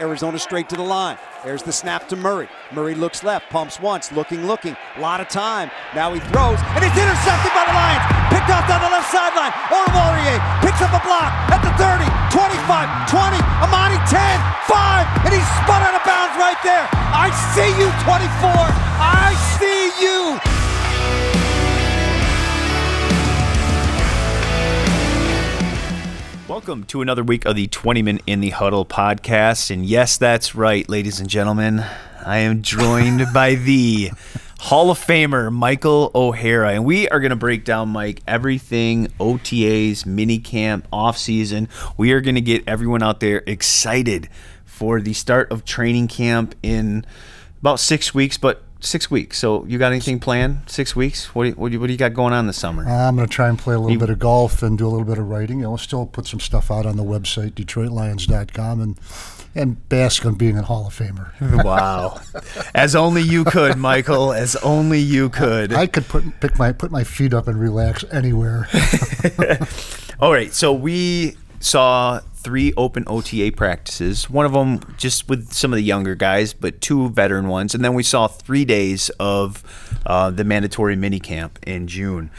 Arizona straight to the line. There's the snap to Murray. Murray looks left, pumps once, looking. A lot of time. Now he throws, and it's intercepted by the Lions. Picked off down the left sideline. Oruwariye picks up a block at the 30, 25, 20, Amani 10, 5, and he's spun out of bounds right there. I see you, 24. I see you. Welcome to another week of the Twentyman and the Huddle podcast. And yes, that's right, ladies and gentlemen. I am joined by the Hall of Famer, Michael O'Hara. And we are going to break down, Mike, everything OTAs, minicamp, offseason. We are going to get everyone out there excited for the start of training camp in about 6 weeks, but 6 weeks. So you got anything planned? 6 weeks? What do you got going on this summer? I'm going to try and play a little bit of golf and do a little bit of writing. I'll still put some stuff out on the website, DetroitLions.com, and bask on being a Hall of Famer. Wow. As only you could, Michael. As only you could. I could put my feet up and relax anywhere. All right. So we saw 3 open OTA practices, one of them just with some of the younger guys, but 2 veteran ones. And then we saw 3 days of the mandatory minicamp in June.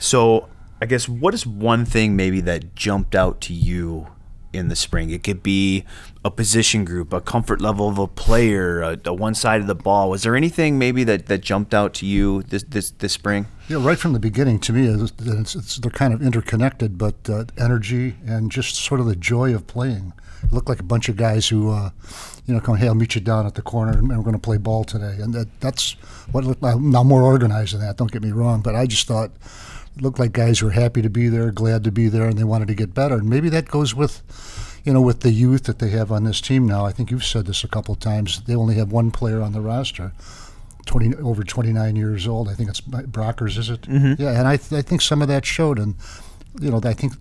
So I guess what is one thing maybe that jumped out to you in the spring? It could be a position group, a comfort level of a player, the one side of the ball. Was there anything maybe that jumped out to you this spring? Yeah, right from the beginning, to me, they're kind of interconnected, but energy and just sort of the joy of playing. It looked like a bunch of guys who, come, hey, I'll meet you down at the corner, and we're going to play ball today. And that's what it looked like. Now, more organized than that, don't get me wrong, but I just thought it looked like guys who were happy to be there, glad to be there, and they wanted to get better. And maybe that goes with with the youth that they have on this team now. I think you've said this a couple of times. They only have one player on the roster, over 29 years old. I think it's Brockers, is it? Mm-hmm. Yeah, and I think some of that showed. And, I think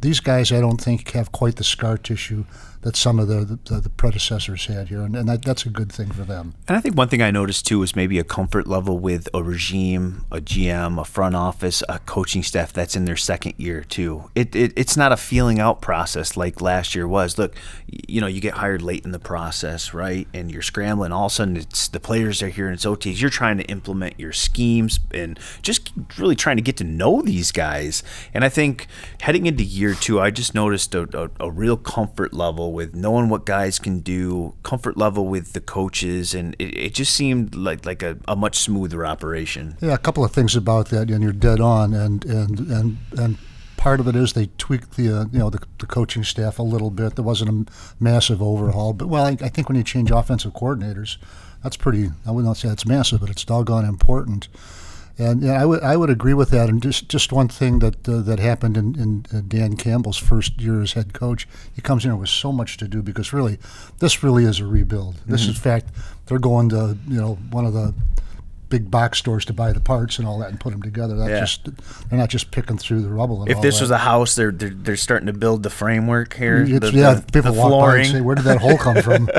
these guys, I don't think, have quite the scar tissue that some of the predecessors had here, and that's a good thing for them. And I think one thing I noticed, too, is maybe a comfort level with a regime, a GM, a front office, a coaching staff that's in their second year, too. It's not a feeling out process like last year was. Look, you get hired late in the process, right, and you're scrambling. All of a sudden, it's the players are here, and it's OTs. You're trying to implement your schemes and just really trying to get to know these guys. And I think heading into year 2, I just noticed a real comfort level with knowing what guys can do, comfort level with the coaches, and it just seemed like a much smoother operation. Yeah, a couple of things about that, and you're dead on, and part of it is they tweaked the coaching staff a little bit. There wasn't a massive overhaul, but I think when you change offensive coordinators, that's pretty. I would not say it's massive, but it's doggone important. And I would agree with that. And just one thing that happened in Dan Campbell's first year as head coach, he comes in with so much to do because this really is a rebuild. Mm-hmm. This is, in fact, they're going to one of the big box stores to buy the parts and all that and put them together. They're not just picking through the rubble. And if all this that. was a house, they're starting to build the framework here. People walk by and say, "Where did that hole come from?"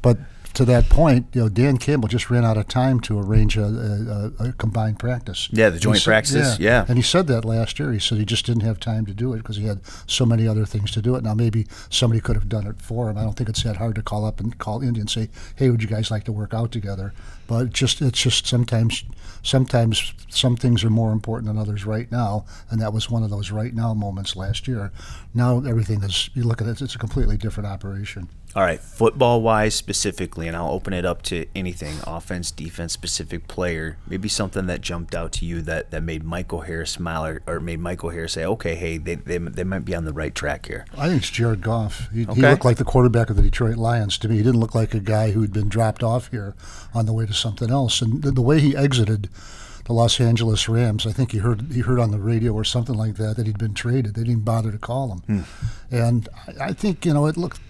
But to that point, Dan Campbell just ran out of time to arrange a combined practice. Yeah, the joint practices. Yeah, and he said that last year. He said he just didn't have time to do it because he had so many other things to do it. Now maybe somebody could have done it for him. I don't think it's that hard to call Indy and say, "Hey, would you guys like to work out together?" But it's just sometimes some things are more important than others right now, and that was one of those right now moments last year. Now everything is, you look at it, it's a completely different operation. All right, football-wise specifically, and I'll open it up to anything, offense, defense, specific player, maybe something that jumped out to you that made Mike O'Hara smile or made Mike O'Hara say, okay, hey, they might be on the right track here. I think it's Jared Goff. He looked like the quarterback of the Detroit Lions to me. He didn't look like a guy who had been dropped off here on the way to something else. And the way he exited the Los Angeles Rams, I think he heard on the radio or something like that he'd been traded. They didn't bother to call him. And I think, it looked...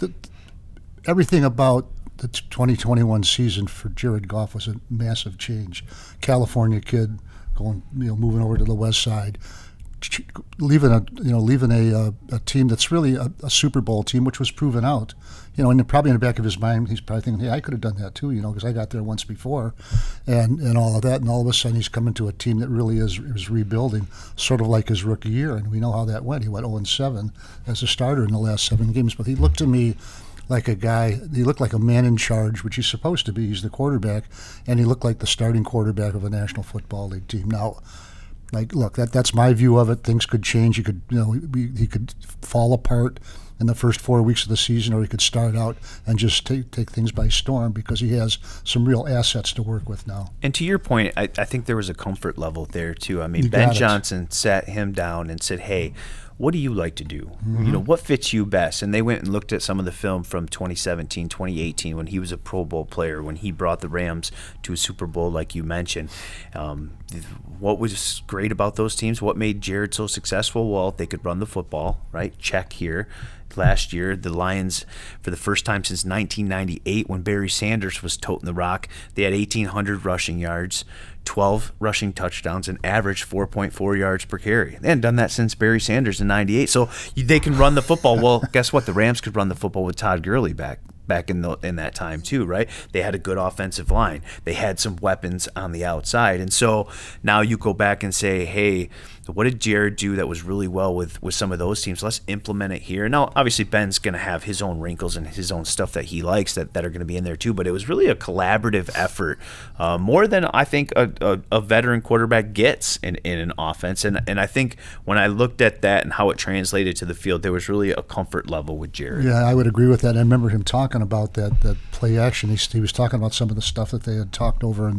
Everything about the 2021 season for Jared Goff was a massive change. California kid moving over to the west side, leaving a team that's really a Super Bowl team, which was proven out. And probably in the back of his mind, he's probably thinking, hey, I could have done that too, because I got there once before, and all of that. And all of a sudden, he's coming to a team that really is rebuilding, sort of like his rookie year. And we know how that went. He went 0-7 as a starter in the last 7 games. But he looked to me like a guy. He looked like a man in charge, which he's supposed to be. He's the quarterback, and he looked like the starting quarterback of a National Football League team. Now, like, look, that's my view of it. Things could change. He could, he could fall apart in the first 4 weeks of the season, or he could start out and just take things by storm, because he has some real assets to work with now. And to your point, I think there was a comfort level there too. I mean, Ben Johnson sat him down and said, hey, what do you like to do? What fits you best? And they went and looked at some of the film from 2017, 2018, when he was a Pro Bowl player, when he brought the Rams to a Super Bowl, like you mentioned. What was great about those teams? What made Jared so successful? Well, they could run the football, right? Check here. Last year, the Lions, for the first time since 1998, when Barry Sanders was toting the rock, they had 1,800 rushing yards, 12 rushing touchdowns, and averaged 4.4 yards per carry. They hadn't done that since Barry Sanders in '98. So they can run the football. Well, guess what? The Rams could run the football with Todd Gurley back in that time too, right? They had a good offensive line. They had some weapons on the outside. And so now you go back and say, hey, what did Jared do that was really well with some of those teams? Let's implement it here. Now, obviously, Ben's going to have his own wrinkles and his own stuff that he likes that are going to be in there too, but it was really a collaborative effort, more than I think a veteran quarterback gets in an offense. And I think when I looked at that and how it translated to the field, there was really a comfort level with Jared. Yeah, I would agree with that. I remember him talking about that play action. He was talking about some of the stuff that they had talked over in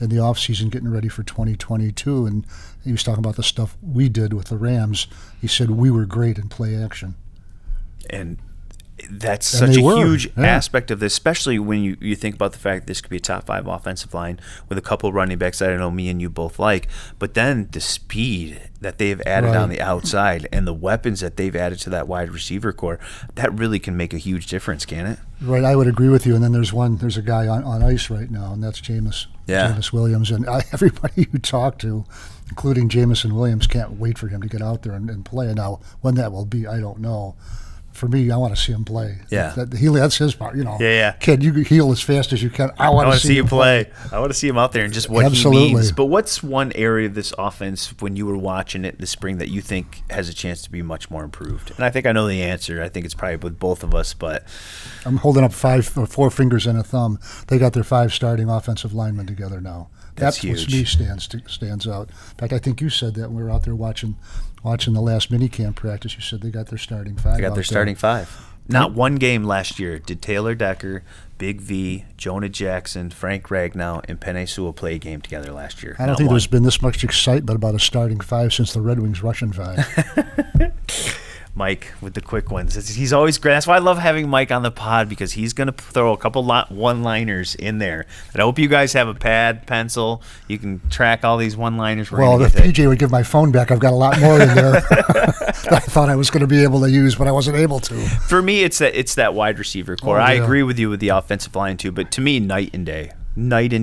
the offseason, getting ready for 2022, and he was talking about the stuff we did with the Rams. He said we were great in play action. And that's such a huge aspect of this, especially when you think about the fact that this could be a top 5 offensive line with a couple of running backs that I know me and you both like, but then the speed that they've added on the outside and the weapons that they've added to that wide receiver core, that really can make a huge difference, can it? Right, I would agree with you. And then there's a guy on ice right now, and that's Jameis Williams. And everybody you talk to, including Jameson Williams, can't wait for him to get out there and play. Now, when that will be, I don't know. For me, I want to see him play. Yeah, that's his part. Kid, you heal as fast as you can. I want to see you play. I want to see him out there and just what he means. But what's one area of this offense when you were watching it this spring that you think has a chance to be much more improved? And I think I know the answer. I think it's probably with both of us. But I'm holding up 4 fingers and a thumb. They got their 5 starting offensive linemen together now. That's huge. What to me stands out. In fact, I think you said that when we were out there watching the last minicamp practice. You said they got their starting 5. They got their starting 5. Not one game last year did Taylor Decker, Big V, Jonah Jackson, Frank Ragnow, and Penei Sewell play a game together last year. I don't think there's been this much excitement about a starting 5 since the Red Wings Russian 5. Mike with the quick ones. He's always great. That's why I love having Mike on the pod, because he's going to throw a couple one-liners in there. And I hope you guys have a pad, pencil. You can track all these one-liners. Well, if PJ would give my phone back, I've got a lot more in there that I thought I was going to be able to use, but I wasn't able to. For me, it's that wide receiver core. I agree with you with the offensive line too, but to me, night and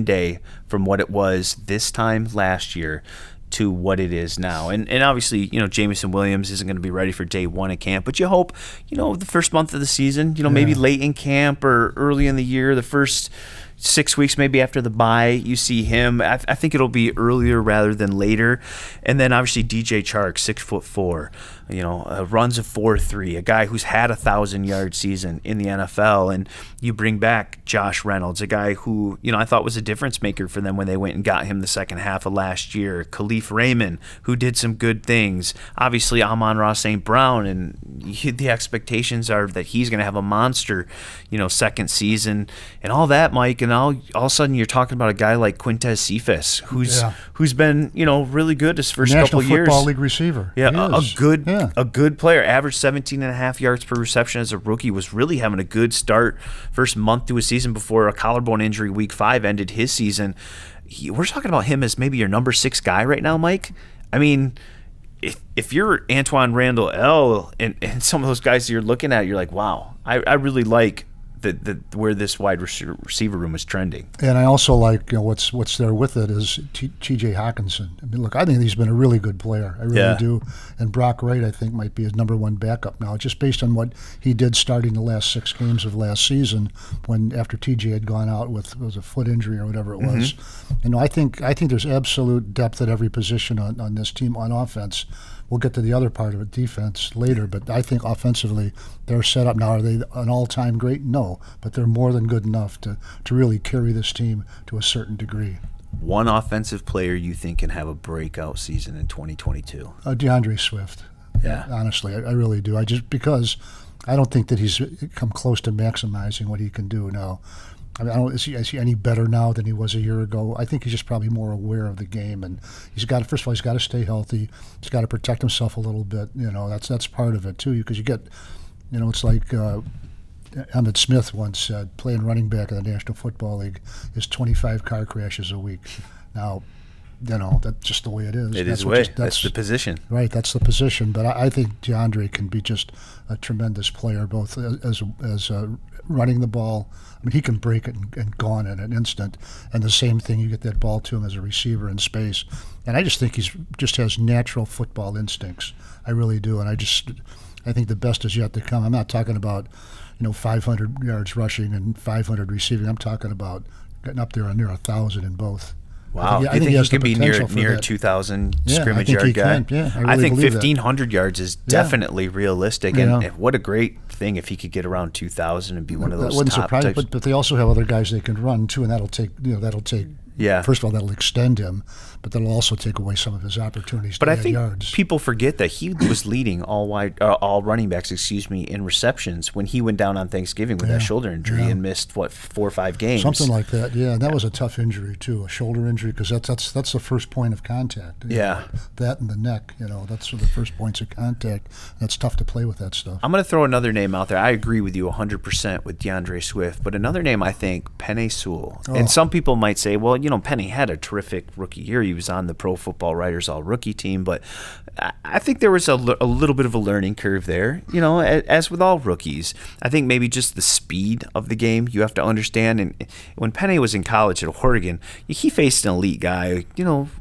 day from what it was this time last year to what it is now. And obviously, Jameson Williams isn't going to be ready for day 1 of camp, but you hope, the first month of the season, maybe late in camp or early in the year, the first 6 weeks maybe after the bye, you see him. I think it'll be earlier rather than later. And then obviously DJ Chark, 6'4", runs a 4.3, a guy who's had a 1,000-yard season in the NFL. And you bring back Josh Reynolds, a guy who I thought was a difference maker for them when they went and got him the second half of last year. Khalif Raymond, who did some good things. Obviously Amon-Ra St. Brown, and the expectations are that he's going to have a monster second season and all that, Mike. And all of a sudden you're talking about a guy like Quintez Cephas, who's been really good his first couple of years. National Football League receiver. Yeah, a good player. Averaged 17.5 yards per reception as a rookie. Was really having a good start first month to his season before a collarbone injury week 5 ended his season. We're talking about him as maybe your number 6 guy right now, Mike. I mean, if you're Antoine Randall L and some of those guys you're looking at, you're like, wow, I really like where this wide receiver room is trending. And I also like what's there with it is T.J. Hawkinson. I mean, look, I think he's been a really good player. I really do. And Brock Wright, I think, might be his number 1 backup now, just based on what he did starting the last 6 games of last season, after T.J. had gone out with a foot injury or whatever it was. I think there's absolute depth at every position on this team on offense, we'll get to the other part of it, defense, later. But I think offensively, they're set up now. Are they an all-time great? No, but they're more than good enough to really carry this team to a certain degree. One offensive player you think can have a breakout season in 2022? DeAndre Swift. Yeah. Honestly, I really do. Because I don't think that he's come close to maximizing what he can do now. I mean, is he any better now than he was a year ago? I think he's just probably more aware of the game, and first of all, he's got to stay healthy. He's got to protect himself a little bit. That's part of it too, because you get, it's like Emmitt Smith once said, playing running back in the National Football League is 25 car crashes a week. Now, that's just the way it is. It is the way. That's the position. Right, that's the position. But I think DeAndre can be just a tremendous player, both as running the ball. I mean, he can break it and gone in an instant. And the same thing, you get that ball to him as a receiver in space. And I just think he just has natural football instincts. I really do. And I think the best is yet to come. I'm not talking about, 500 yards rushing and 500 receiving. I'm talking about getting up there near 1,000 in both. Wow, I think he could be near 2,000 scrimmage yard guy? Yeah, I think 1,500 yards is definitely realistic, and what a great thing if he could get around 2,000 and be one of those top types. But they also have other guys they can run too, and that'll take first of all, that'll extend him, but that'll also take away some of his opportunities. But to I think yards. People forget that he was leading all running backs, in receptions when he went down on Thanksgiving with that shoulder injury and missed 4 or 5 games. Something like that. Yeah, that was a tough injury too, a shoulder injury, because that's the first point of contact. That and the neck. That's the first points of contact. That's tough to play with that stuff. I'm going to throw another name out there. I agree with you 100% with DeAndre Swift, but another name I think, Penei Sewell. And some people might say, well, Penei had a terrific rookie year. He was on the Pro Football Writers All-Rookie team, but I think there was a little bit of a learning curve there, as with all rookies. I think maybe just the speed of the game you have to understand. And when Penei was in college at Oregon, he faced an elite guy,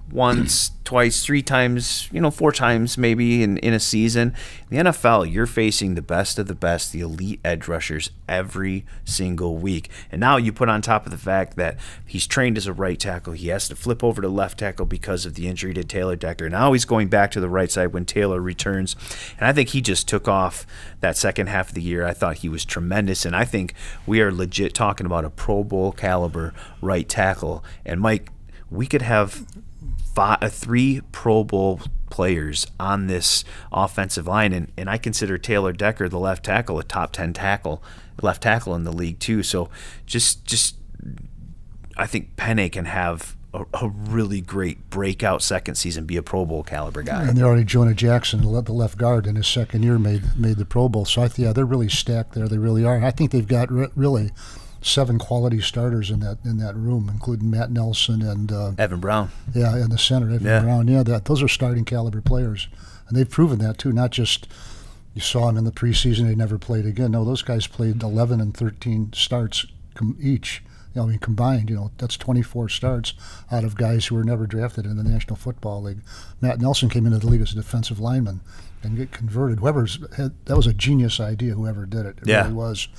once, twice, 3 times, 4 times maybe in a season. In the NFL, you're facing the best of the best, the elite edge rushers every single week. And now you put on top of the fact that he's trained as a right tackle. He has to flip over to left tackle because of the injury to Taylor Decker. Now he's going back to the right side when Taylor returns. And I think he just took off that second half of the year. I thought he was tremendous. And I think we are legit talking about a Pro Bowl caliber right tackle. And Mike, we could have 3 Pro Bowl players on this offensive line, and I consider Taylor Decker, the left tackle, a top 10 left tackle in the league too. So just I think Penei can have a really great breakout second season, be a Pro Bowl caliber guy. And they're already Jonah Jackson, the left guard, in his second year made the Pro Bowl. So they're really stacked there. They really are. And I think they've got really 7 quality starters in that room, including Matt Nelson and Evan Brown. Yeah, in the center, Evan Brown. Yeah, those are starting caliber players, and they've proven that too. Not just you saw them in the preseason; they never played again. No, those guys played 11 and 13 starts each. Combined, that's 24 starts out of guys who were never drafted in the National Football League. Matt Nelson came into the league as a defensive lineman and get converted. That was a genius idea, whoever did it. It really was.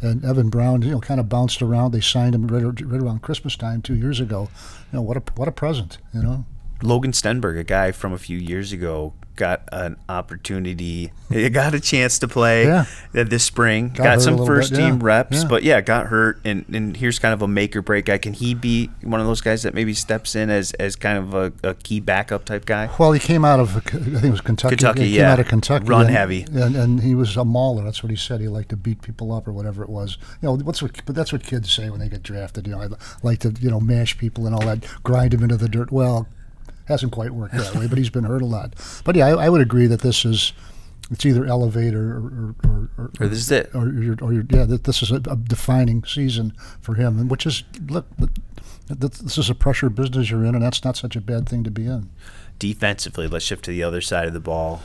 And Evan Brown, kind of bounced around. They signed him right around Christmas time 2 years ago. What a present, Logan Stenberg, a guy from a few years ago, got an opportunity. He got a chance to play this spring. Got some first-team reps, but got hurt. And here's kind of a make-or-break guy. Can he be one of those guys that maybe steps in as kind of a key backup type guy? Well, he came out of, I think it was Kentucky. He came out of Kentucky. Run heavy. And he was a mauler. That's what he said. He liked to beat people up or whatever it was. But that's what kids say when they get drafted. I like to, mash people and all that, grind them into the dirt. Well, hasn't quite worked that way, but he's been hurt a lot. But I would agree that it's either elevate or this is it, that this is a defining season for him, and which is this is a pressure business you're in, and that's not such a bad thing to be in. Defensively, let's shift to the other side of the ball.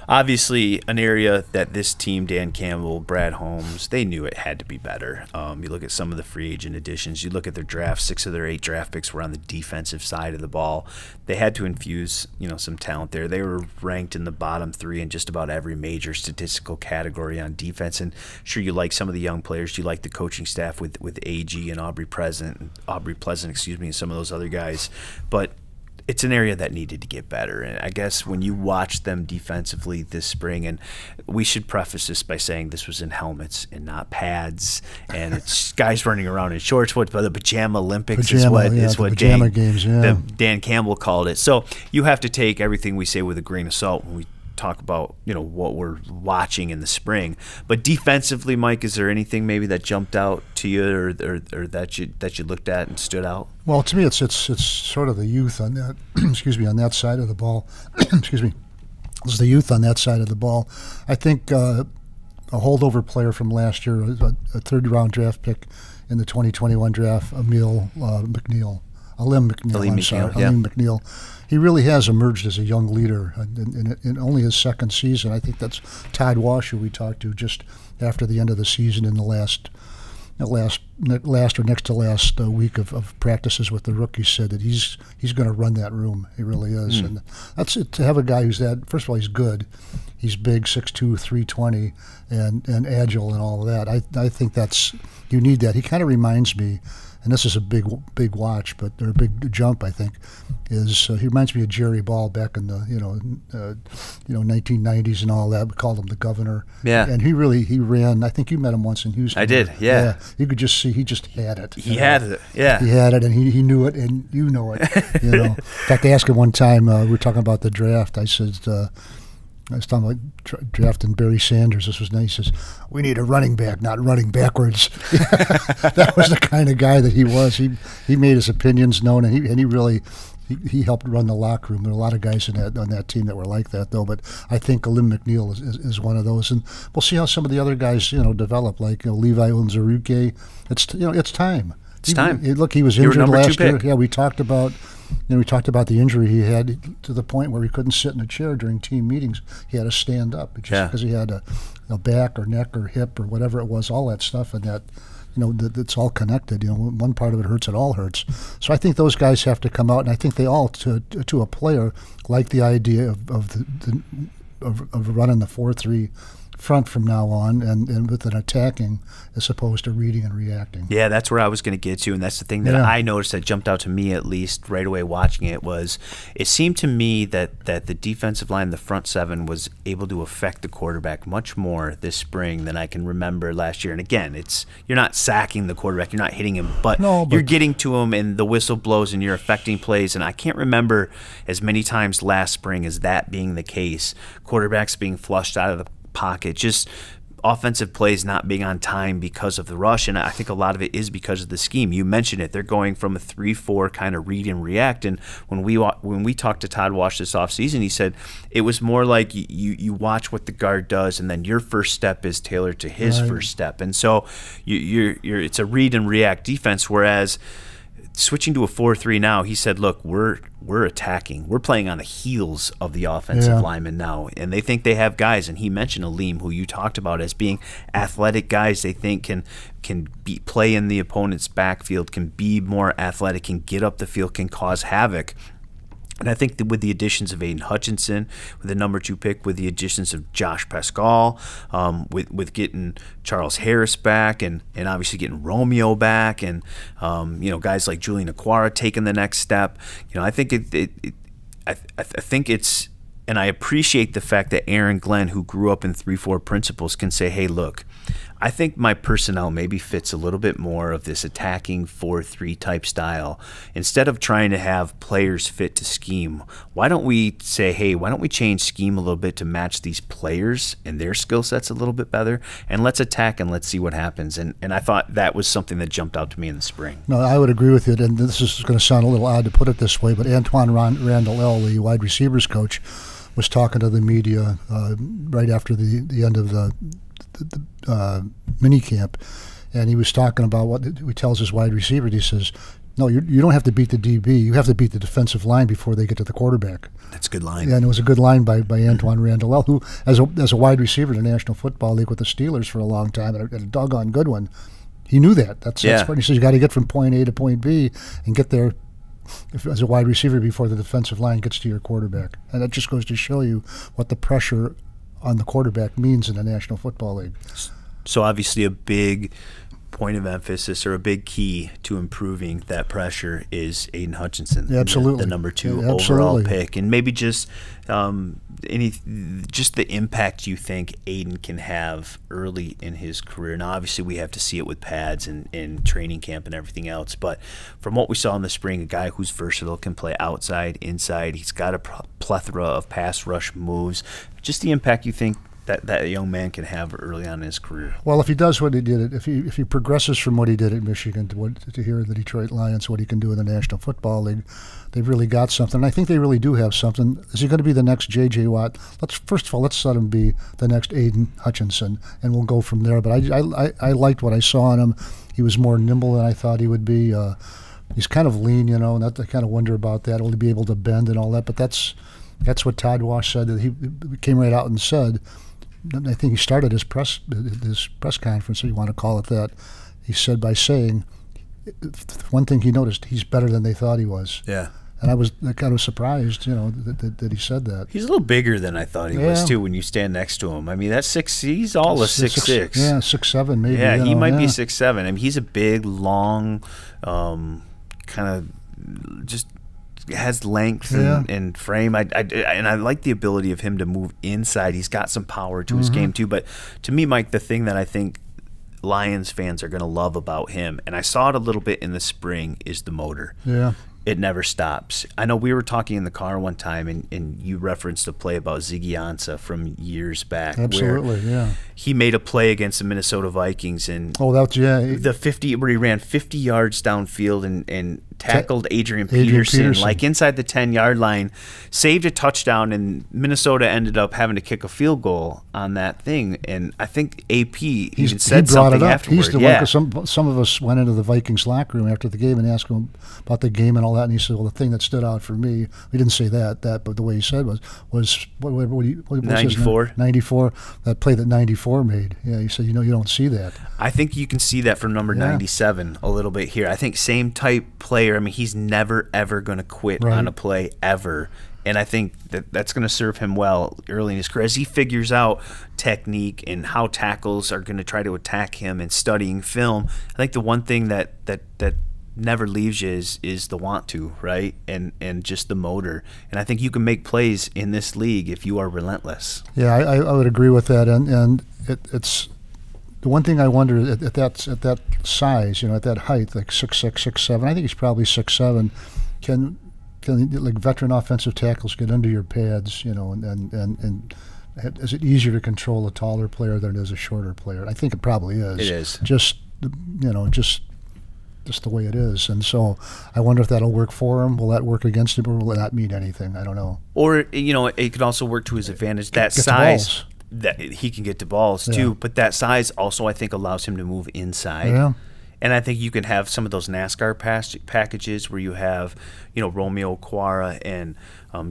Obviously, an area that this team, Dan Campbell, Brad Holmes, they knew it had to be better. You look at some of the free agent additions. You look at their draft. 6 of their 8 draft picks were on the defensive side of the ball. They had to infuse, some talent there. They were ranked in the bottom 3 in just about every major statistical category on defense. And sure, you like some of the young players. You like the coaching staff with AG and Aubrey Pleasant, and some of those other guys. But it's an area that needed to get better. And I guess when you watch them defensively this spring, and we should preface this by saying this was in helmets and not pads, and it's guys running around in shorts. What the pajama Olympics is what Dan Campbell called it. So you have to take everything we say with a grain of salt when we talk about what we're watching in the spring. But defensively, Mike, is there anything maybe that jumped out to you or that you looked at and stood out? Well, to me, it's sort of the youth on that. Excuse me, on that side of the ball. Excuse me, it's the youth on that side of the ball. I think a holdover player from last year, a third-round draft pick in the 2021 draft, Alim McNeill. Alim McNeill. He really has emerged as a young leader in only his second season. I think that's Todd Wash, who we talked to just after the end of the season in the last or next to last week of practices with the rookies, said that he's going to run that room. He really is. And that's it, to have a guy who's that. First of all, he's good. He's big, 6'2", 320, and agile and all of that. I think you need that. He kind of reminds me, and this is a big watch, but or a big jump, I think, is he reminds me of Jerry Ball back in the 1990s and all that. We called him the governor. Yeah. And he ran. I think you met him once in Houston. I did. Yeah. You could just see he just had it. He had it. Yeah. He had it, and he knew it, and you know it. In fact, I asked him one time. We were talking about the draft. I said. I was talking about drafting Barry Sanders. This was nice. He says, we need a running back, not running backwards. That was the kind of guy that he was. He made his opinions known, and he really helped run the locker room. There are a lot of guys on that team that were like that, though. But I think Alim McNeill is one of those, and we'll see how some of the other guys develop. Like Levi Unzaruke. It's time. It's time. Look, he was injured last year. Yeah, we talked about. We talked about the injury he had to the point where he couldn't sit in a chair during team meetings. He had to stand up because he had a back or neck or hip or whatever it was, all that stuff, and that's all connected. One part of it hurts, it all hurts. So I think those guys have to come out, and I think they all, to a player, like the idea of running the 4-3 front from now on, and with an attacking as opposed to reading and reacting. Yeah, that's where I was going to get to, and that's the thing that I noticed that jumped out to me, at least right away watching it, was it seemed to me that the defensive line, the front seven, was able to affect the quarterback much more this spring than I can remember last year. And again, you're not sacking the quarterback, you're not hitting him, but you're getting to him, and the whistle blows, and you're affecting plays. And I can't remember as many times last spring as that being the case. Quarterbacks being flushed out of the pocket, just offensive plays not being on time because of the rush, and I think a lot of it is because of the scheme. You mentioned it; they're going from a 3-4 kind of read and react. And when we talked to Todd Wash this offseason, he said it was more like you watch what the guard does, and then your first step is tailored to his first step. And so it's a read and react defense. Whereas switching to a 4-3 now, he said, look, we're attacking. We're playing on the heels of the offensive linemen now, and they think they have guys. And he mentioned Alim, who you talked about as being athletic guys. They think can play in the opponent's backfield, can be more athletic, can get up the field, can cause havoc. And I think that with the additions of Aidan Hutchinson, with the number 2 pick, with the additions of Josh Pascal, with getting Charles Harris back, and obviously getting Romeo back, and guys like Julian Okwara taking the next step, I think I think it's, and I appreciate the fact that Aaron Glenn, who grew up in 3-4 principles, can say, hey, look, I think my personnel maybe fits a little bit more of this attacking 4-3 type style. Instead of trying to have players fit to scheme, why don't we say, hey, why don't we change scheme a little bit to match these players and their skill sets a little bit better, and let's attack and let's see what happens. And I thought that was something that jumped out to me in the spring. No, I would agree with you, and this is going to sound a little odd to put it this way, but Antoine Randall, the wide receivers coach, was talking to the media right after the end of the minicamp, and he was talking about what he tells his wide receiver. He says, no, you don't have to beat the DB. You have to beat the defensive line before they get to the quarterback. That's a good line. Yeah, and it was a good line by Antoine Randall, who, as a wide receiver in the National Football League with the Steelers for a long time, and a doggone good one, he knew that. That's what he says. You got to get from point A to point B and get there as a wide receiver before the defensive line gets to your quarterback. And that just goes to show you what the pressure on the quarterback means in the National Football League. So obviously a big point of emphasis or a big key to improving that pressure is Aidan Hutchinson. Absolutely. The number 2 Yeah, overall pick. And maybe just just the impact you think Aidan can have early in his career. Now, obviously, we have to see it with pads and training camp and everything else. But from what we saw in the spring, a guy who's versatile, can play outside, inside. He's got a plethora of pass rush moves. Just the impact you think that young man can have early on in his career. Well, if he does what he did, if he progresses from what he did at Michigan to here in the Detroit Lions, what he can do in the National Football League, they've really got something. And I think they really do have something. Is he going to be the next J.J. Watt? First of all, let's let him be the next Aidan Hutchinson, and we'll go from there. But I liked what I saw in him. He was more nimble than I thought he would be. He's kind of lean, and I kind of wonder about that. Will he be able to bend and all that? But that's what Todd Wash said. That he came right out and said. I think he started his press conference, if you want to call it that. He said by saying, one thing he noticed, he's better than they thought he was. Yeah. And I was kind of surprised, that he said that. He's a little bigger than I thought he was too. When you stand next to him, I mean, that's 6. He's all a 6'6". Yeah, 6'7", maybe. Yeah, he might be 6'7". I mean, he's a big, long, kind of just has length and frame. I like the ability of him to move inside. He's got some power to his game too. But to me, Mike, the thing that I think Lions fans are going to love about him, and I saw it a little bit in the spring, is the motor. Yeah. It never stops. I know we were talking in the car one time, and you referenced a play about Ziggy Ansah from years back. Absolutely, where he made a play against the Minnesota Vikings, and the 50 where he ran 50 yards downfield and tackled Adrian Peterson like inside the 10-yard line, saved a touchdown, and Minnesota ended up having to kick a field goal on that thing. And I think AP even said something afterward. He's the one, 'cause some of us went into the Vikings locker room after the game and asked him about the game and all that, and he said, "Well, the thing that stood out for me," we didn't say that, but the way he said was what 94. 94, that play that 94 made. Yeah, he said, you don't see that. I think you can see that from number 97 a little bit here. I think same type player. I mean, he's never, ever going to quit on a play, ever. And I think that's going to serve him well early in his career as he figures out technique and how tackles are going to try to attack him and studying film. I think the one thing that never leaves you is the want to, right? And just the motor. And I think you can make plays in this league if you are relentless. Yeah, I would agree with that. And it's the one thing I wonder at that size, at that height, like 6'6", 6'7". I think he's probably 6'7". Can like veteran offensive tackles get under your pads, and is it easier to control a taller player than it is a shorter player? I think it probably is. It is. Just the way it is. And so I wonder if that'll work for him. Will that work against him, or will it not mean anything? I don't know. Or, it could also work to his advantage. That size, that he can get to balls too, but that size also, I think, allows him to move inside. Yeah. And I think you can have some of those NASCAR packages where you have, Romeo Okwara and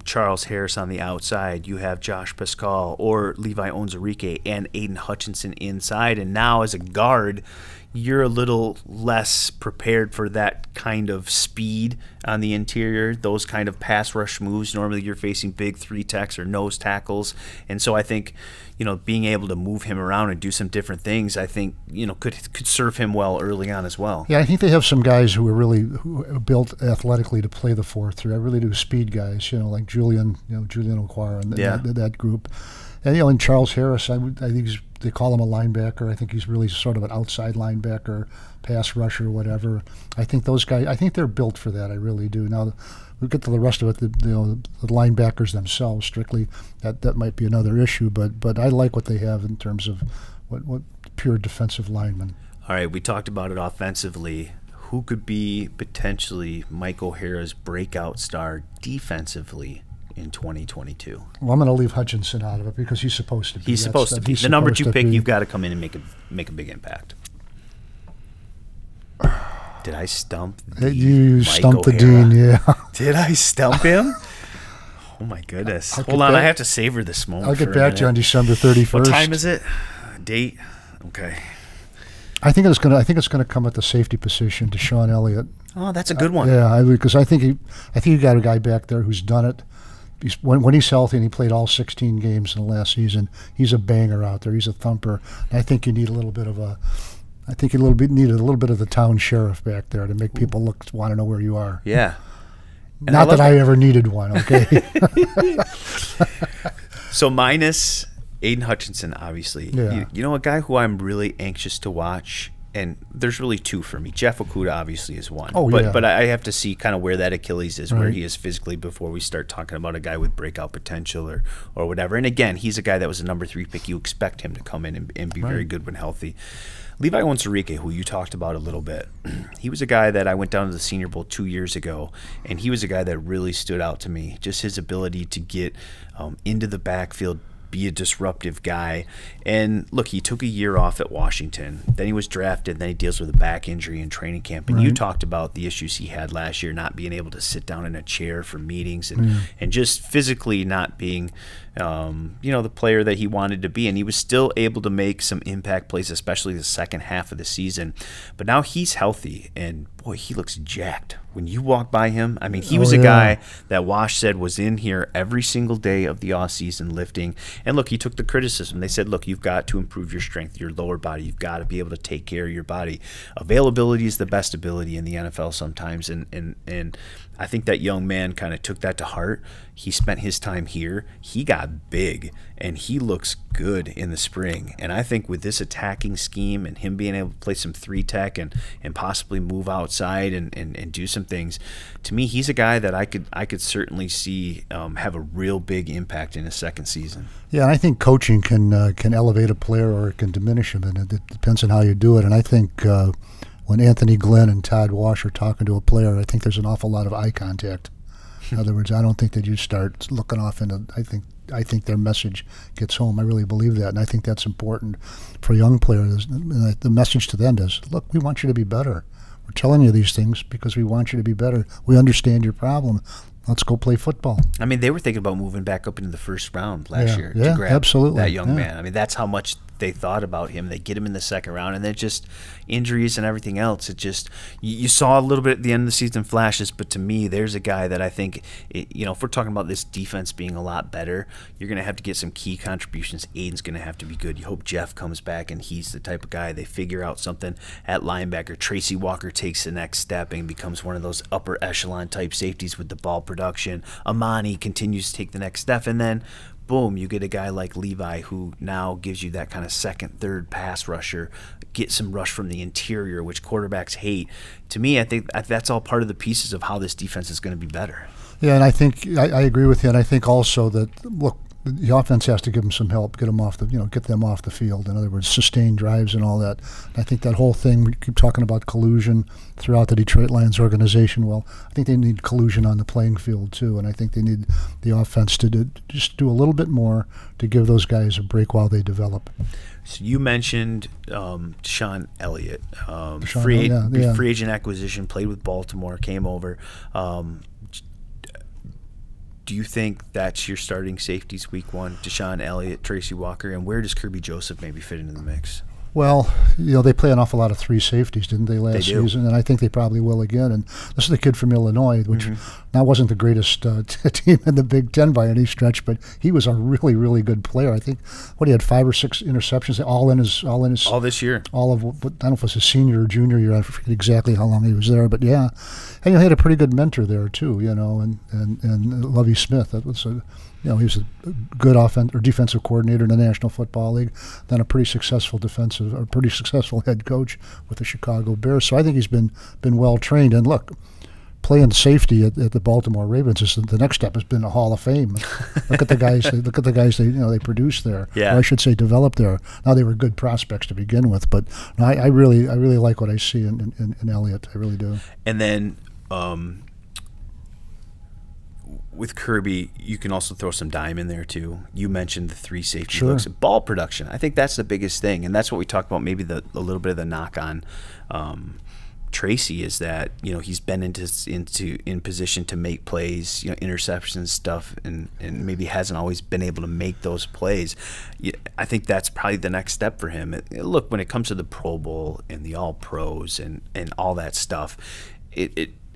Charles Harris on the outside. You have Josh Pascal or Levi Onwuzurike and Aidan Hutchinson inside. And now as a guard, you're a little less prepared for that kind of speed on the interior, those kind of pass rush moves. Normally you're facing big 3-techs or nose tackles. And so I think, being able to move him around and do some different things, I think, could serve him well early on as well. Yeah, I think they have some guys who are built athletically to play the 4-3. I really do. Speed guys, like Julian Okwara and that group. And, and Charles Harris, I think they call him a linebacker. I think he's really sort of an outside linebacker, pass rusher, whatever. I think those guys, I think they're built for that. I really do. Now, we'll get to the rest of it, the linebackers themselves, strictly, that might be another issue. But I like what they have in terms of what pure defensive linemen. All right, we talked about it offensively. Who could be potentially Mike O'Hara's breakout star defensively in 2022? Well, I'm going to leave Hutchinson out of it because he's supposed to be. He's supposed to be. The number 2 pick, you've got to come in and make a big impact. Did I stump you stumped the dean, yeah. Did I stump him? Oh, my goodness. Hold on, I have to savor this moment. I'll get back to you on December 31st. What time is it? Date? Okay. I think it's going to come at the safety position to Sean Elliott. Oh, that's a good one. Because I think you got a guy back there who's done it. When he's healthy, and he played all 16 games in the last season, he's a banger out there. He's a thumper. And I think you need a little bit of a I think you needed a little bit of the town sheriff back there to make people want to know where you are. Yeah. And Not that I ever needed one, okay? So minus Aidan Hutchinson, obviously. Yeah. You know, a guy who I'm really anxious to watch, and there's really two for me. Jeff Okudah obviously is one. Oh, yeah. But I have to see kind of where that Achilles is, where Right. he is physically before we start talking about a guy with breakout potential or whatever. And again, he's a guy that was a number 3 pick. You expect him to come in and be very good when healthy. Levi Onwuzurike, who you talked about a little bit, he was a guy that I went down to the Senior Bowl 2 years ago, and he was a guy that really stood out to me. Just his ability to get into the backfield, be a disruptive guy. And look, he took a year off at Washington. Then he was drafted. Then he deals with a back injury in training camp. And you talked about the issues he had last year, not being able to sit down in a chair for meetings and just physically not being, you know, the player that he wanted to be. And he was still able to make some impact plays, especially the second half of the season. But now he's healthy, and boy, he looks jacked. When you walk by him, I mean, he was a guy that Wash said was in here every single day of the offseason lifting. And look, he took the criticism. They said, look, you've got to improve your strength, your lower body. You've got to be able to take care of your body. Availability is the best ability in the NFL sometimes. And I think that young man kind of took that to heart. He spent his time here. He got big, and he looks good in the spring. And I think with this attacking scheme and him being able to play some 3-tech and possibly move outside and do some things, to me, he's a guy that I could certainly see have a real big impact in his second season. Yeah, and I think coaching can elevate a player or it can diminish him, and it depends on how you do it. And I think when Anthony Glenn and Todd Wash are talking to a player, I think there's an awful lot of eye contact. In other words, I don't think that you start looking off into. I think their message gets home. I really believe that, and I think that's important for young players. The message to them is, look, we want you to be better. We're telling you these things because we want you to be better. We understand your problem. Let's go play football. I mean, they were thinking about moving back up into the first round last year to Yeah, grab absolutely. that young man. I mean, that's how much they thought about him. They get him in the second round, and then just injuries and everything else. It just you saw a little bit at the end of the season flashes, but to me, there's a guy that I think, you know, if we're talking about this defense being a lot better, you're going to have to get some key contributions. Aiden's going to have to be good. You hope Jeff comes back, and he's the type of guy they figure out something at linebacker. Tracy Walker takes the next step and becomes one of those upper echelon type safeties with the ball production. Amani continues to take the next step, and then boom, you get a guy like Levi who now gives you that kind of second, third pass rusher, get some rush from the interior, which quarterbacks hate. To me, I think that's all part of the pieces of how this defense is going to be better. Yeah, and I think I agree with you, and I think also that, look, the offense has to give them some help, get them off the field. In other words, sustain drives and all that. And I think that whole thing, we keep talking about collusion throughout the Detroit Lions organization. Well, I think they need collusion on the playing field too, and I think they need the offense to just do a little bit more to give those guys a break while they develop. So you mentioned Deshaun Elliott, Yeah. free agent acquisition, played with Baltimore, came over. Do you think that's your starting safeties week one? Deshaun Elliott, Tracy Walker, and where does Kirby Joseph maybe fit into the mix? Well, you know, they play an awful lot of 3 safeties, didn't they, last season? And I think they probably will again. And this is the kid from Illinois, which now wasn't the greatest team in the Big Ten by any stretch, but he was a really, really good player. I think he had 5 or 6 interceptions, all this year, all of, I don't know if it was his senior or junior year. I forget exactly how long he was there, but yeah, and he had a pretty good mentor there too, you know, and Lovie Smith. That was he was a good defensive coordinator in the National Football League, then a pretty successful head coach with the Chicago Bears. So I think he's been well trained. And look, playing safety at the Baltimore Ravens is the next step. Has been a Hall of Fame. Look at the guys. They produced there. Yeah. Or I should say developed there. Now they were good prospects to begin with, but no, I really like what I see in Elliott. I really do. And then with Kirby, you can also throw some dime in there too. You mentioned the 3 safety looks. Ball production. I think that's the biggest thing, and that's what we talked about. Maybe a little bit of the knock on Tracy is that, you know, he's been in position to make plays, you know, interceptions stuff, and maybe hasn't always been able to make those plays. I think that's probably the next step for him. Look, when it comes to the Pro Bowl and the All Pros and all that stuff,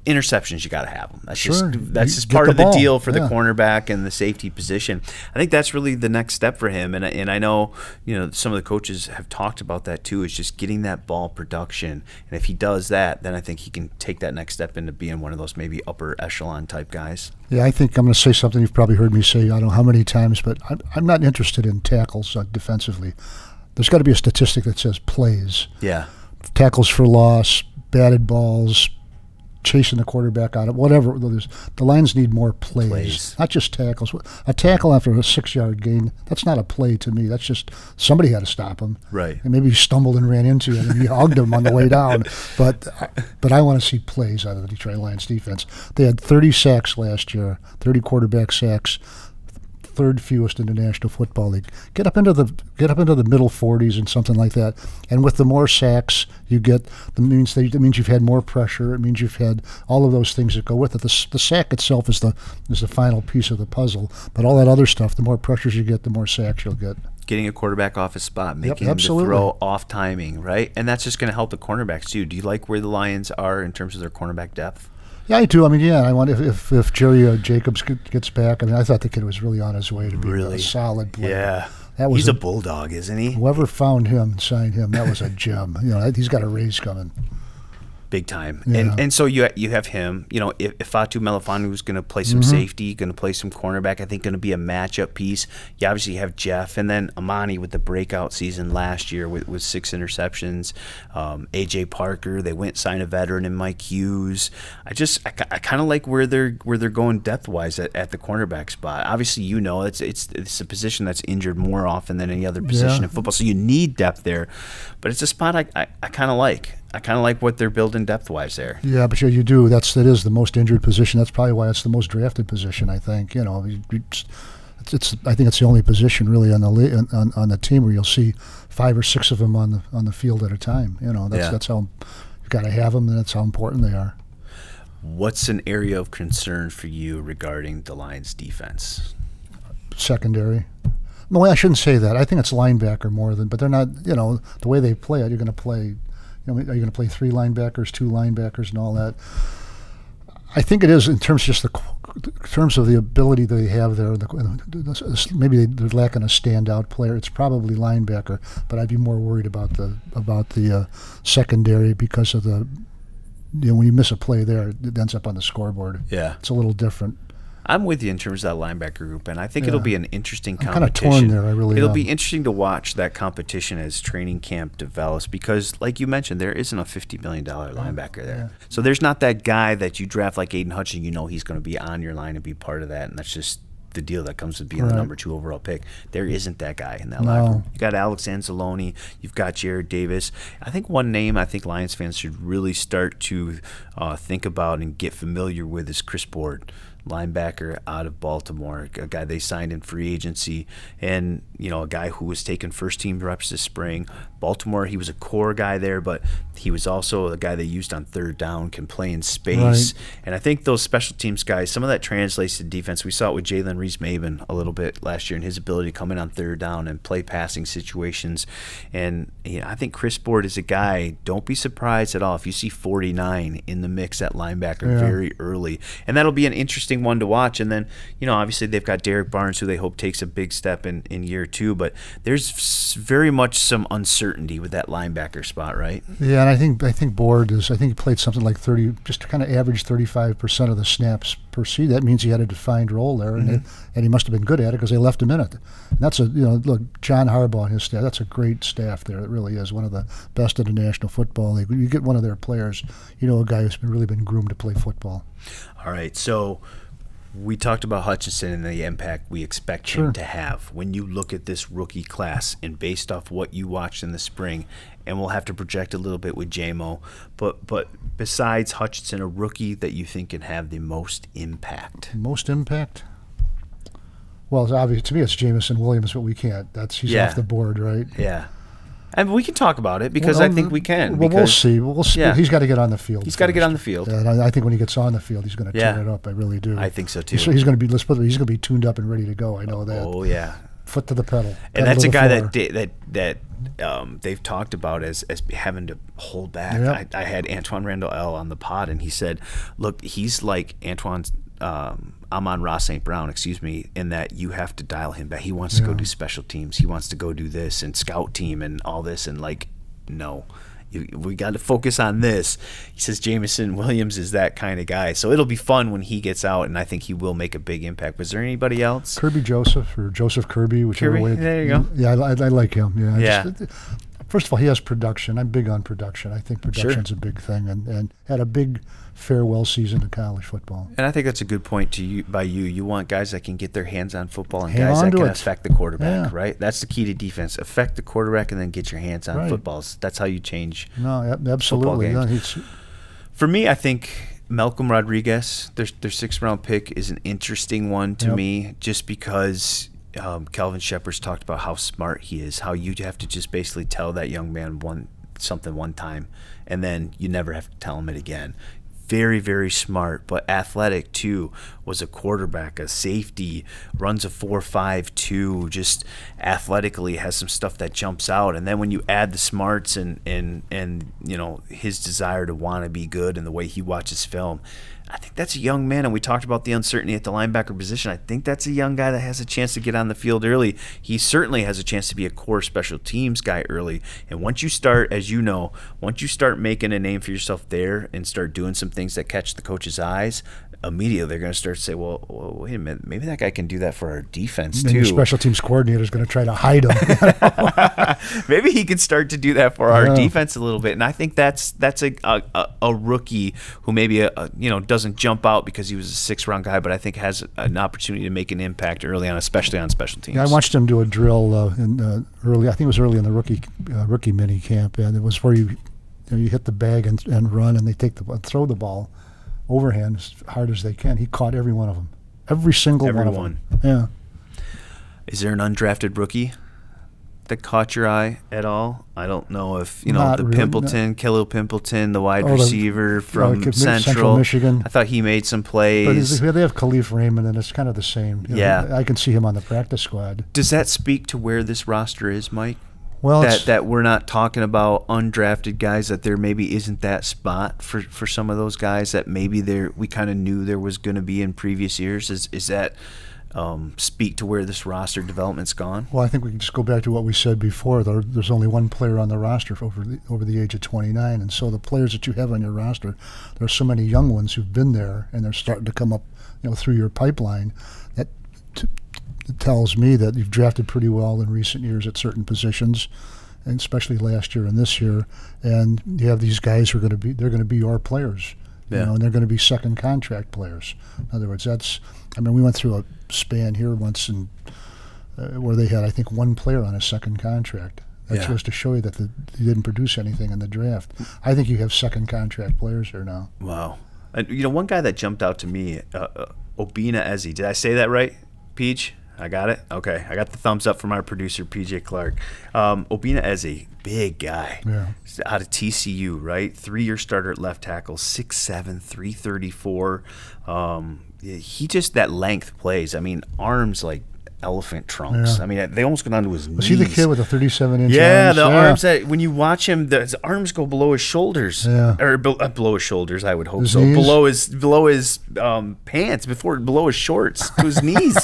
interceptions, you got to have them. That's sure. just part of the deal for the cornerback and the safety position. I think that's really the next step for him. And I know, some of the coaches have talked about that too, is just getting that ball production. And if he does that, then I think he can take that next step into being one of those maybe upper echelon type guys. Yeah, I think I'm going to say something you've probably heard me say, I don't know how many times, but I'm not interested in tackles defensively. There's got to be a statistic that says plays. Yeah. Tackles for loss, batted balls, chasing the quarterback out of whatever. The Lions need more plays, not just tackles. A tackle after a 6-yard gain, that's not a play to me. That's just somebody had to stop him. Right. And maybe he stumbled and ran into him and he hugged him on the way down. But I want to see plays out of the Detroit Lions defense. They had 30 sacks last year, 30 quarterback sacks. Third fewest in the National Football League. Get up into the middle 40s and something like that. And with the more sacks you get, that means you've had more pressure. It means you've had all of those things that go with it. The sack itself is the final piece of the puzzle. But all that other stuff, the more pressures you get, the more sacks you'll get. Getting a quarterback off his spot, making him to throw off timing, right? And that's just going to help the cornerbacks too. Do you like where the Lions are in terms of their cornerback depth? Yeah, I do. I mean, I want if Jerry Jacobs gets back. I mean, I thought the kid was really on his way to be a solid player. Yeah, he's a bulldog, isn't he? Whoever found him and signed him, that was a gem. He's got a raise coming. Big time. Yeah. And so you have him, if Fatu Melifonwu is going to play some safety, going to play some cornerback, I think going to be a matchup piece. You obviously have Jeff, and then Amani with the breakout season last year with 6 interceptions. A.J. Parker, they went sign a veteran in Mike Hughes. I kind of like where they're going depth-wise at the cornerback spot. Obviously, it's a position that's injured more often than any other position in football, so you need depth there. But it's a spot I kind of like. I kind of like what they're building depth-wise there. Yeah, but you do. That is the most injured position. That's probably why it's the most drafted position. I think. I think it's the only position really on the team where you'll see 5 or 6 of them on the field at a time. That's how you've got to have them, and that's how important they are. What's an area of concern for you regarding the Lions' defense? Secondary. No, I shouldn't say that. I think it's linebacker more than, but they're not. The way they play it, you're going to play. Are you going to play 3 linebackers, 2 linebackers, and all that? I think it is in terms of the ability they have there. Maybe they're lacking a standout player. It's probably linebacker, but I'd be more worried about the secondary because of the when you miss a play there, it ends up on the scoreboard. Yeah, it's a little different. I'm with you in terms of that linebacker group, and I think it'll be an interesting competition. I'm kind of torn there. I really It'll be interesting to watch that competition as training camp develops because, like you mentioned, there isn't a $50 million linebacker there. Yeah. So there's not that guy that you draft like Aidan Hutchinson. He's going to be on your line and be part of that, and that's just the deal that comes with being the number 2 overall pick. There isn't that guy in that locker room. You got Alex Anzalone, you've got Jared Davis. I think one name I think Lions fans should really start to think about and get familiar with is Chris Board, linebacker out of Baltimore, a guy they signed in free agency, and a guy who was taking first-team reps this spring. Baltimore, he was a core guy there, but he was also a guy they used on third down, can play in space. Right. And I think those special teams guys, some of that translates to defense. We saw it with Jalen Reese-Maben a little bit last year and his ability to come in on third down and play passing situations. And I think Chris Board is a guy, don't be surprised at all if you see 49 in the mix at linebacker very early. And that'll be an interesting one to watch. And then, obviously they've got Derek Barnes, who they hope takes a big step in year 2, but there's very much some uncertainty with that linebacker spot, right? Yeah, and I think Board he played something like 30, just to kind of average 35% of the snaps per season. That means he had a defined role there, and he must have been good at it because they left him in it. And that's look, John Harbaugh and his staff, that's a great staff there. It really is one of the best in the National Football League. When you get one of their players, a guy who's really been groomed to play football. All right, so we talked about Hutchinson and the impact we expect him to have. When you look at this rookie class and based off what you watched in the spring, and we'll have to project a little bit with JMO, but besides Hutchinson, a rookie that you think can have the most impact? Most impact? Well, it's obvious to me it's Jamison Williams, but we can't. He's off the board, right? Yeah. And we can talk about it because I think we can. Well, we'll see. Yeah. He's got to get on the field. He's got to get on the field. Yeah, and I think when he gets on the field, he's going to turn it up. I really do. I think so too. He's going to be tuned up and ready to go. I know that. Oh yeah. foot to the pedal. And that's a guy that they've talked about as having to hold back. Yep. I had Antoine Randall L on the pod, and he said, look, he's like Antoine's Amon-Ra St. Brown, excuse me, in that you have to dial him back. He wants to go do special teams. He wants to go do this and scout team and all this, and like, no. We got to focus on this. He says Jameson Williams is that kind of guy. So it'll be fun when he gets out, and I think he will make a big impact. Was there anybody else? Kirby Joseph or Joseph Kirby, whichever way. There you go. Yeah, I like him. Yeah. First of all, he has production. I'm big on production. I think production's a big thing, and had a big farewell season to college football. And I think that's a good point to you. By you want guys that can get their hands on football and guys that can affect the quarterback, right? That's the key to defense. Affect the quarterback and then get your hands on footballs. That's how you change. No, absolutely. Football games. For me, I think Malcolm Rodriguez, their 6th round pick, is an interesting one to me, just because Calvin Shepard's talked about how smart he is, how you have to just basically tell that young man something one time, and then you never have to tell him it again. Very, very smart, but athletic too. Was a quarterback, a safety, runs a 4.52, just athletically has some stuff that jumps out. And then when you add the smarts and you know, his desire to want to be good and the way he watches film, I think that's a young man. And we talked about the uncertainty at the linebacker position. I think that's a young guy that has a chance to get on the field early. He certainly has a chance to be a core special teams guy early. And once you start, as you know, once you start making a name for yourself there and start doing some things that catch the coach's eyes, immediately they're going to start to say, well, wait a minute, maybe that guy can do that for our defense too. Your special teams coordinator is going to try to hide him. Maybe he could start to do that for our defense a little bit. And I think that's a rookie who maybe doesn't jump out because he was a 6th round guy, but I think has an opportunity to make an impact early on, especially on special teams. Yeah, I watched him do a drill early. I think it was early in the rookie mini camp, and it was where you hit the bag and run, and they throw the ball overhand as hard as they can. He caught every one of them. Every single one of them. Yeah. Is there an undrafted rookie that caught your eye at all? I don't know if, Not the really, Pimpleton, Khalil Pimpleton, the wide receiver from Central Michigan. I thought he made some plays. But they have Khalif Raymond, and it's kind of the same. I can see him on the practice squad. Does that speak to where this roster is, Mike? Well, that we're not talking about undrafted guys, that there maybe isn't that spot for some of those guys that maybe we kind of knew there was going to be in previous years. Is that speak to where this roster development's gone? Well, I think we can just go back to what we said before. There's only one player on the roster over the age of 29, and so the players that you have on your roster, there are so many young ones who've been there, and they're starting to come up, through your pipeline. That it tells me that you've drafted pretty well in recent years at certain positions, and especially last year and this year. And you have these guys who are going to be your players, and they're going to be second contract players. In other words, we went through a span here once where they had, I think, one player on a second contract. That's just to show you that you didn't produce anything in the draft. I think you have second contract players here now. Wow. One guy that jumped out to me, Obina Eze. Did I say that right, Peach? I got it? Okay. I got the thumbs up from our producer, PJ Clark. Obina Eze, big guy. Yeah. Out of TCU, right? 3-year starter at left tackle, 6'7", 334. He just, that length plays. Arms like elephant trunks. Yeah. They almost go down to his knees. Was he the kid with the 37-inch arms? The arms that, when you watch him, his arms go below his shoulders. Yeah. Or below his shoulders, I would hope so. Knees? Below his pants, below his shorts, to his knees.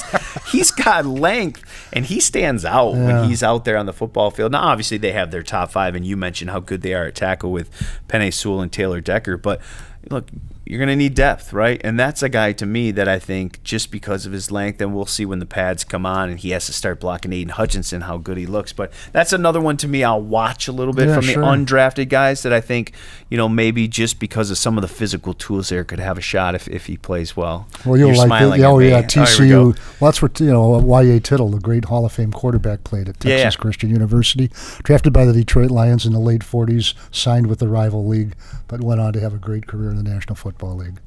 He's got length, and he stands out when he's out there on the football field. Now, obviously, they have their top 5, and you mentioned how good they are at tackle with Penei Sewell and Taylor Decker. But, look, you're going to need depth, right? And that's a guy to me that I think just because of his length, and we'll see when the pads come on and he has to start blocking Aidan Hutchinson how good he looks. But that's another one to me I'll watch a little bit from the undrafted guys that I think, maybe just because of some of the physical tools there could have a shot if he plays well. Well, you're smiling at me. TCU. Well, that's where Y.A. Tittle, the great Hall of Fame quarterback, played at Texas Christian University. Drafted by the Detroit Lions in the late 40s, signed with the rival league, but went on to have a great career in the National Football League.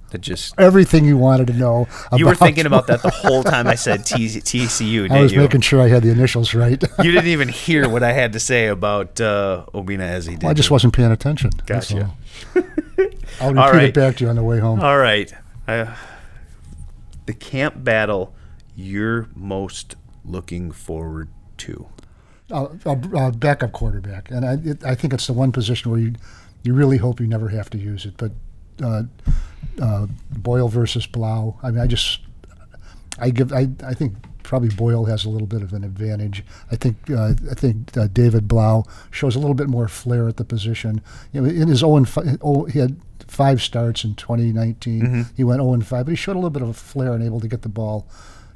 Everything you wanted to know about. You were thinking about that the whole time I said TCU, didn't I was making sure I had the initials right. You didn't even hear what I had to say about Obina Eze, did you? I just wasn't paying attention. Gotcha. I'll repeat it back to you on the way home. All right. The camp battle you're most looking forward to? Backup quarterback, and I think it's the one position where you really hope you never have to use it. But Boyle versus Blau, I mean, I think probably Boyle has a little bit of an advantage. I think David Blau shows a little bit more flair at the position. You know, in his he had 5 starts in 2019. Mm-hmm. He went 0-5, but he showed a little bit of a flair and able to get the ball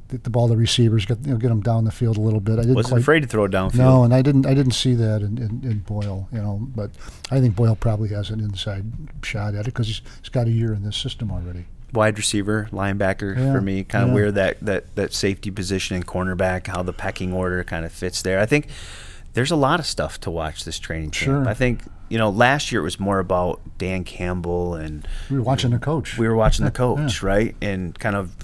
to receivers, get them down the field a little bit. I wasn't afraid to throw it downfield. No, and I didn't see that in Boyle. You know, but I think Boyle probably has an inside shot at it because he's got a year in this system already. Wide receiver, linebacker for me, kind of where that safety position and cornerback, how the pecking order kind of fits there. I think there's a lot of stuff to watch this training camp. Sure. I think, last year it was more about Dan Campbell and we were watching the coach. We were watching the coach, right? And kind of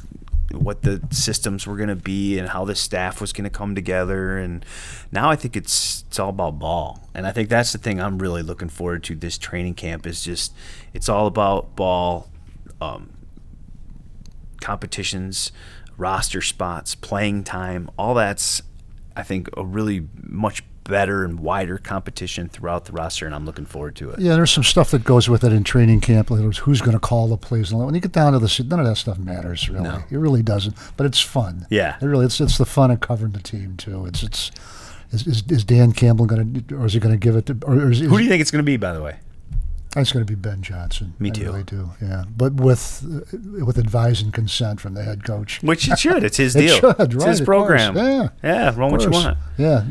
what the systems were going to be and how the staff was going to come together. And now I think it's all about ball. And I think that's the thing I'm really looking forward to this training camp is just it's all about ball, competitions, roster spots, playing time. All that's, I think, a really much better and wider competition throughout the roster, and I'm looking forward to it. Yeah, there's some stuff that goes with it in training camp, like who's going to call the plays. When you get down to none of that stuff matters, really. No. It really doesn't, but it's fun. Yeah. It's the fun of covering the team, too. Is Dan Campbell going to, or is he going to give it to, or is, who do you think it's going to be, by the way? It's going to be Ben Johnson. Me too. I really do, yeah. But with advice and consent from the head coach. Which it should. It's his deal. It should, right, it's his program. Yeah, run what you want. Yeah,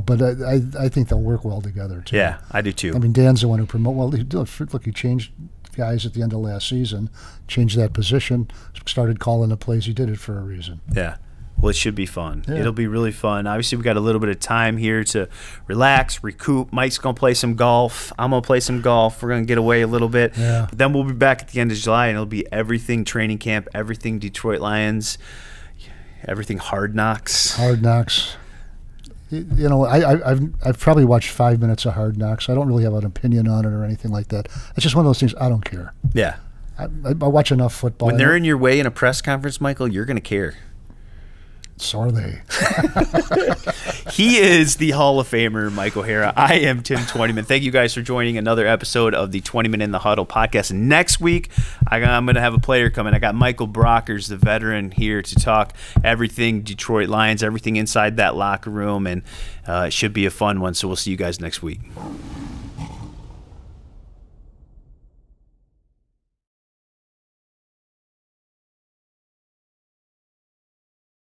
but I think they'll work well together, too. Yeah, I do, too. I mean, Dan's the one who promote. Well, look, he changed guys at the end of last season, changed that position, started calling the plays. He did it for a reason. Yeah. Well, it should be fun. Yeah. It'll be really fun. Obviously, we've got a little bit of time here to relax, recoup. Mike's going to play some golf. I'm going to play some golf. We're going to get away a little bit. Yeah. But then we'll be back at the end of July, and it'll be everything training camp, everything Detroit Lions, everything Hard Knocks. Hard Knocks. I've probably watched 5 minutes of Hard Knocks. I don't really have an opinion on it or anything like that. It's just one of those things I don't care. Yeah. I watch enough football. When they're in your way in a press conference, Michael, you're going to care. So are they. He is the Hall of Famer, Mike O'Hara. I am Tim Twentyman. Thank you guys for joining another episode of the Twentyman in the Huddle podcast. Next week, I'm going to have a player coming. I got Michael Brockers, the veteran, here to talk everything Detroit Lions, everything inside that locker room, and it should be a fun one. So we'll see you guys next week.